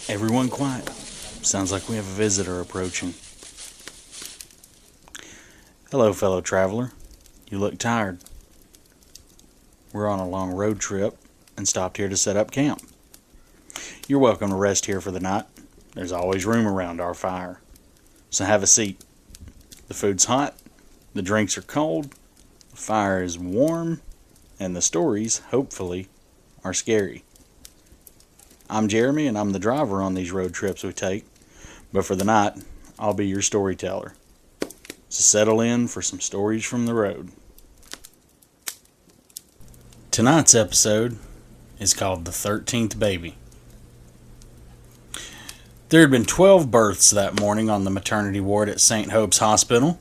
Everyone quiet. Sounds like we have a visitor approaching. Hello, fellow traveler. You look tired. We're on a long road trip and stopped here to set up camp. You're welcome to rest here for the night. There's always room around our fire. So have a seat. The food's hot, the drinks are cold, the fire is warm, and the stories, hopefully, are scary. I'm Jeremy, and I'm the driver on these road trips we take, but for the night, I'll be your storyteller. So settle in for some stories from the road. Tonight's episode is called The 13th Baby. There had been 12 births that morning on the maternity ward at St. Hope's Hospital.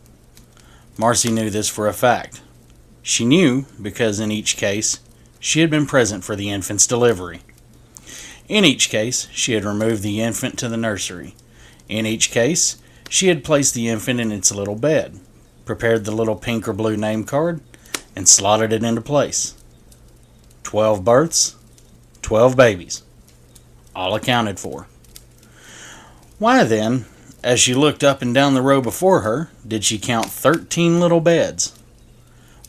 Marcy knew this for a fact. She knew because in each case, she had been present for the infant's delivery. In each case, she had removed the infant to the nursery. In each case, she had placed the infant in its little bed, prepared the little pink or blue name card, and slotted it into place. 12 births, 12 babies, all accounted for. Why then, as she looked up and down the row before her, did she count 13 little beds?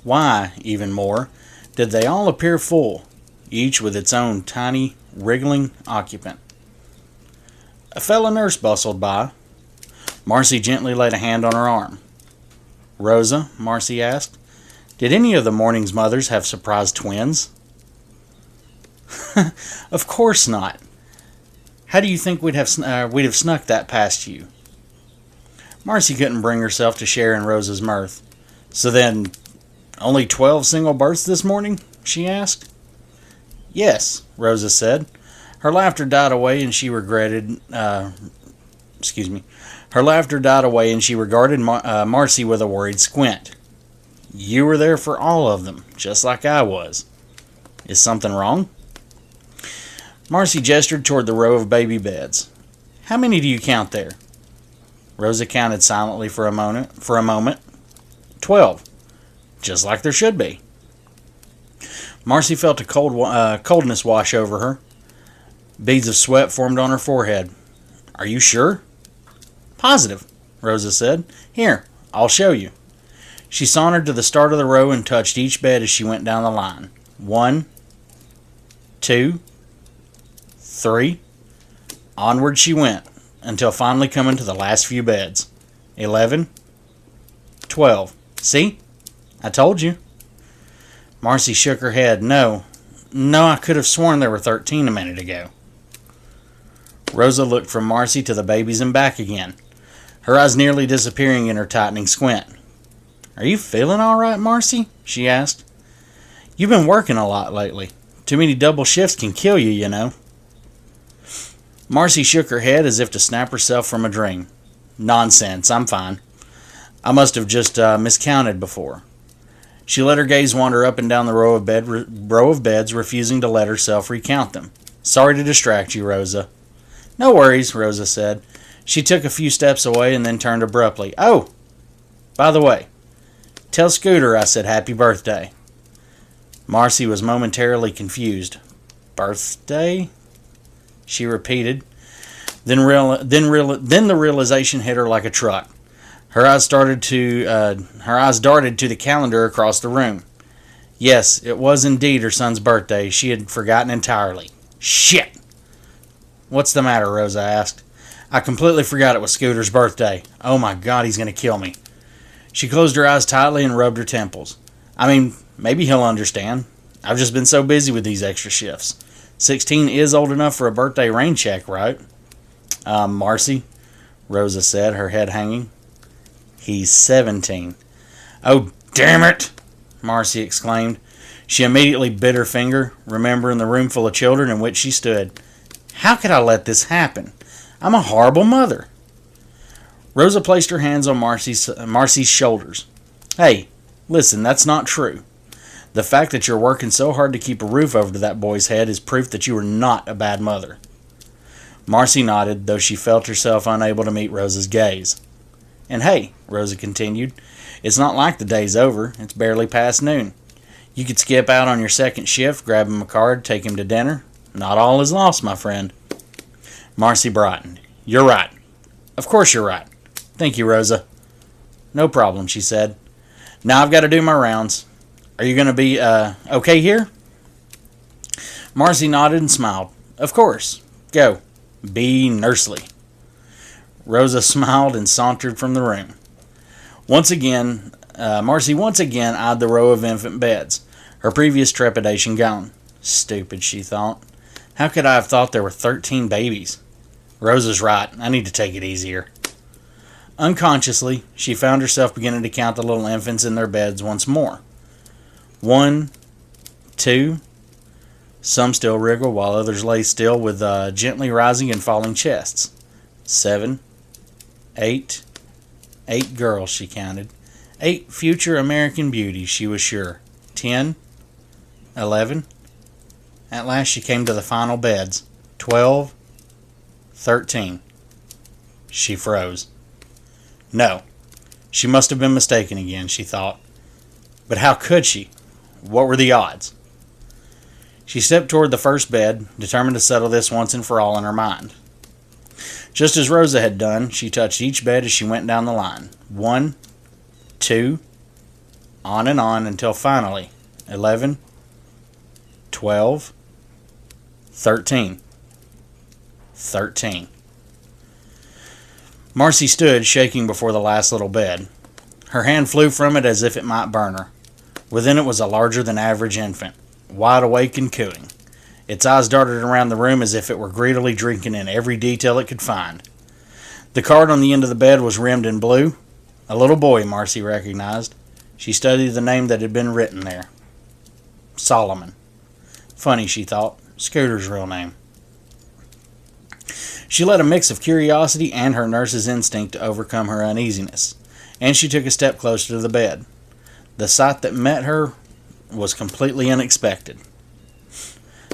Why, even more, did they all appear full, each with its own tiny, wriggling occupant? A fellow nurse bustled by. Marcy gently laid a hand on her arm. "Rosa," Marcy asked, "did any of the morning's mothers have surprise twins?" "Of course not. How do you think we'd have snuck that past you?" Marcy couldn't bring herself to share in Rosa's mirth. "So then, only 12 single births this morning?" she asked. "Yes," Rosa said. Her laughter died away and she regarded Marcy with a worried squint. "You were there for all of them, just like I was. Is something wrong?" Marcy gestured toward the row of baby beds. "How many do you count there?" Rosa counted silently for a moment. 12. Just like there should be. Marcy felt a coldness wash over her. Beads of sweat formed on her forehead. "Are you sure?" "Positive," Rosa said. "Here, I'll show you." She sauntered to the start of the row and touched each bed as she went down the line. 1, 2, 3. Onward she went, until finally coming to the last few beds. 11, 12. "See? I told you." Marcy shook her head. No, I could have sworn there were 13 a minute ago." Rosa looked from Marcy to the babies and back again, her eyes nearly disappearing in her tightening squint. "Are you feeling all right, Marcy?" she asked. "You've been working a lot lately. Too many double shifts can kill you, you know." Marcy shook her head as if to snap herself from a dream. "Nonsense, I'm fine. I must have just miscounted before." She let her gaze wander up and down the row of beds, refusing to let herself recount them. "Sorry to distract you, Rosa." "No worries," Rosa said. She took a few steps away and then turned abruptly. "Oh, by the way, tell Scooter I said happy birthday." Marcy was momentarily confused. "Birthday?" she repeated. Then the realization hit her like a truck. Her eyes darted to the calendar across the room. Yes, it was indeed her son's birthday. She had forgotten entirely. Shit! "What's the matter?" Rosa asked. "I completely forgot it was Scooter's birthday. Oh my God, he's going to kill me." She closed her eyes tightly and rubbed her temples. "I mean, maybe he'll understand. I've just been so busy with these extra shifts. 16 is old enough for a birthday rain check, right?" Marcy," Rosa said, her head hanging. "He's 17. "Oh, damn it!" Marcy exclaimed. She immediately bit her finger, remembering the room full of children in which she stood. "How could I let this happen? I'm a horrible mother." Rosa placed her hands on Marcy's shoulders. "Hey, listen, that's not true. The fact that you're working so hard to keep a roof over that boy's head is proof that you are not a bad mother." Marcy nodded, though she felt herself unable to meet Rosa's gaze. And hey, Rosa continued, it's not like the day's over. It's barely past noon. You could skip out on your second shift, grab him a card, take him to dinner. Not all is lost, my friend. Marcy brightened. You're right. Of course you're right. Thank you, Rosa. No problem, she said. Now I've got to do my rounds. Are you going to be, okay here? Marcy nodded and smiled. Of course. Go. Be nursely. Rosa smiled and sauntered from the room. Marcy once again eyed the row of infant beds, her previous trepidation gone. Stupid, she thought. How could I have thought there were 13 babies? Rosa's right. I need to take it easier. Unconsciously, she found herself beginning to count the little infants in their beds once more. 1, 2. Some still wriggled while others lay still with gently rising and falling chests. 7, 8. 8 girls, she counted. 8 future American beauties, she was sure. 10, 11. At last she came to the final beds. 12, 13. She froze. No, she must have been mistaken again, she thought. But how could she? What were the odds? She stepped toward the first bed, determined to settle this once and for all in her mind. Just as Rosa had done, she touched each bed as she went down the line. 1, 2, on and on until finally 11, 12, 13. 13. Marcy stood, shaking before the last little bed. Her hand flew from it as if it might burn her. Within it was a larger-than-average infant, wide awake and cooing. Its eyes darted around the room as if it were greedily drinking in every detail it could find. The card on the end of the bed was rimmed in blue. A little boy, Marcy recognized. She studied the name that had been written there. Solomon. Funny, she thought. Scooter's real name. She let a mix of curiosity and her nurse's instinct to overcome her uneasiness, and she took a step closer to the bed. The sight that met her was completely unexpected.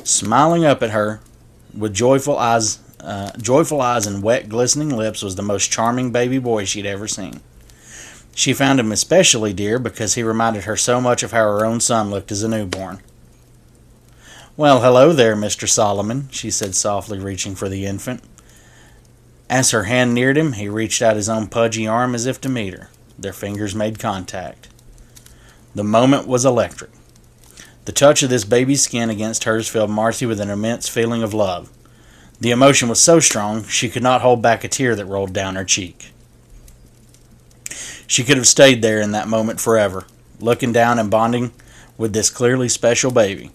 Smiling up at her, with joyful eyes and wet, glistening lips, was the most charming baby boy she'd ever seen. She found him especially dear because he reminded her so much of how her own son looked as a newborn. Well, hello there, Mr. Solomon, she said softly, reaching for the infant. As her hand neared him, he reached out his own pudgy arm as if to meet her. Their fingers made contact. The moment was electric. The touch of this baby's skin against hers filled Marcy with an immense feeling of love. The emotion was so strong she could not hold back a tear that rolled down her cheek. She could have stayed there in that moment forever, looking down and bonding with this clearly special baby.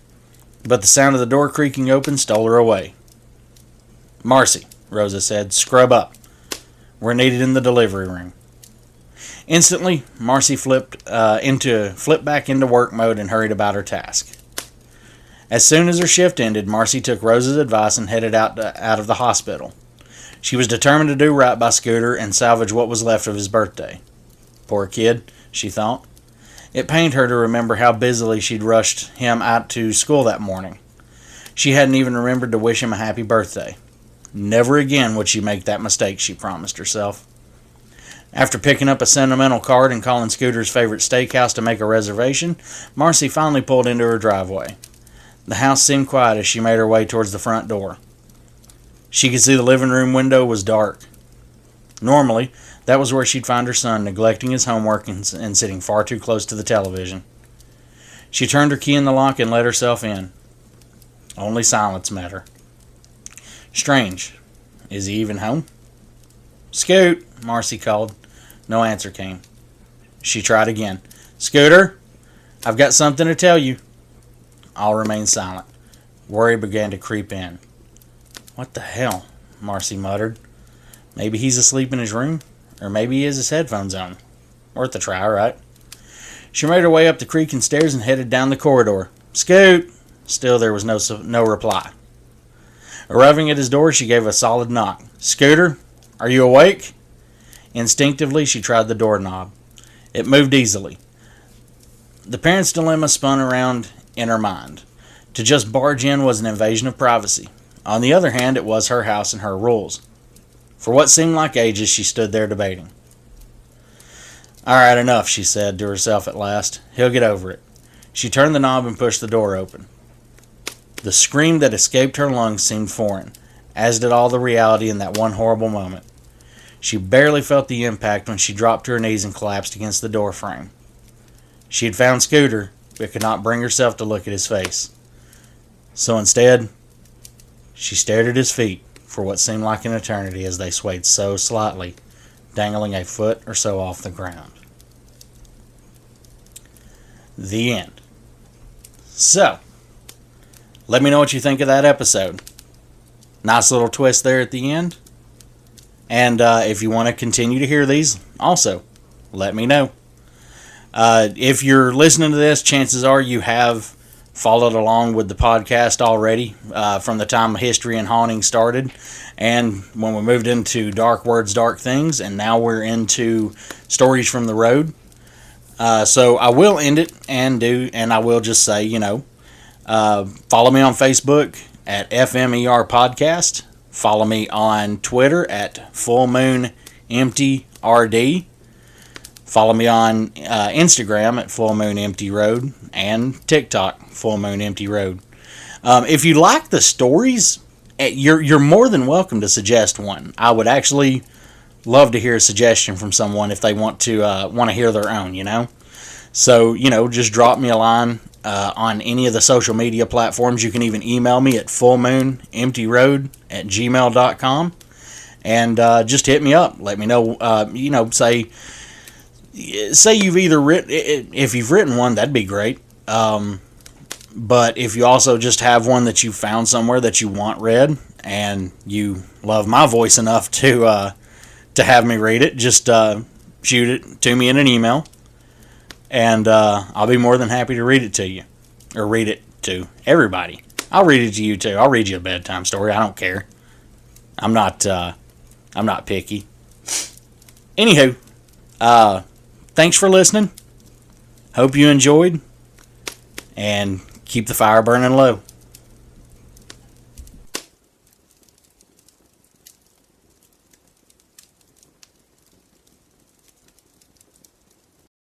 But the sound of the door creaking open stole her away. Marcy, Rosa said, scrub up. We're needed in the delivery room. Instantly, Marcy flipped back into work mode and hurried about her task. As soon as her shift ended, Marcy took Rosa's advice and headed out of the hospital. She was determined to do right by Scooter and salvage what was left of his birthday. Poor kid, she thought. It pained her to remember how busily she'd rushed him out to school that morning. She hadn't even remembered to wish him a happy birthday. Never again would she make that mistake, she promised herself. After picking up a sentimental card and calling Scooter's favorite steakhouse to make a reservation, Marcy finally pulled into her driveway. The house seemed quiet as she made her way towards the front door. She could see the living room window was dark. Normally, that was where she'd find her son neglecting his homework and sitting far too close to the television. She turned her key in the lock and let herself in. Only silence met her. Strange. Is he even home? Scoot, Marcy called. No answer came. She tried again. Scooter, I've got something to tell you. All remained silent. Worry began to creep in. What the hell? Marcy muttered. Maybe he's asleep in his room, or maybe he has his headphones on. Worth a try, right? She made her way up the creaking stairs and headed down the corridor. Scoot! Still there was no reply. Arriving at his door, she gave a solid knock. Scooter, are you awake? Instinctively, she tried the doorknob. It moved easily. The parent's dilemma spun around in her mind. To just barge in was an invasion of privacy. On the other hand, it was her house and her rules. For what seemed like ages, she stood there debating. All right, enough, she said to herself at last. He'll get over it. She turned the knob and pushed the door open. The scream that escaped her lungs seemed foreign, as did all the reality in that one horrible moment. She barely felt the impact when she dropped to her knees and collapsed against the door frame. She had found Scooter, but could not bring herself to look at his face. So instead, she stared at his feet for what seemed like an eternity as they swayed so slightly, dangling a foot or so off the ground. The end. So, let me know what you think of that episode. Nice little twist there at the end. And if you want to continue to hear these, also, let me know. If you're listening to this, chances are you have followed along with the podcast already from the time History and Haunting started, and when we moved into Dark Words, Dark Things, and now we're into Stories from the Road. So I will end it and I will just say, follow me on Facebook at FMER Podcast. Follow me on Twitter at Full Moon Empty RD. Follow me on Instagram at Full Moon Empty Road and TikTok Full Moon Empty Road. If you like the stories, you're more than welcome to suggest one. I would actually love to hear a suggestion from someone if they want to hear their own. So just drop me a line on any of the social media platforms. You can even email me at fullmoonemptyroad@gmail.com and just hit me up. Let me know. Say you've either written, if you've written one, that'd be great. But if you also just have one that you found somewhere that you want read, and you love my voice enough to have me read it, just shoot it to me in an email, and I'll be more than happy to read it to you, or read it to everybody. I'll read it to you too. I'll read you a bedtime story. I don't care. I'm not picky. Anywho, thanks for listening. Hope you enjoyed, and keep the fire burning low.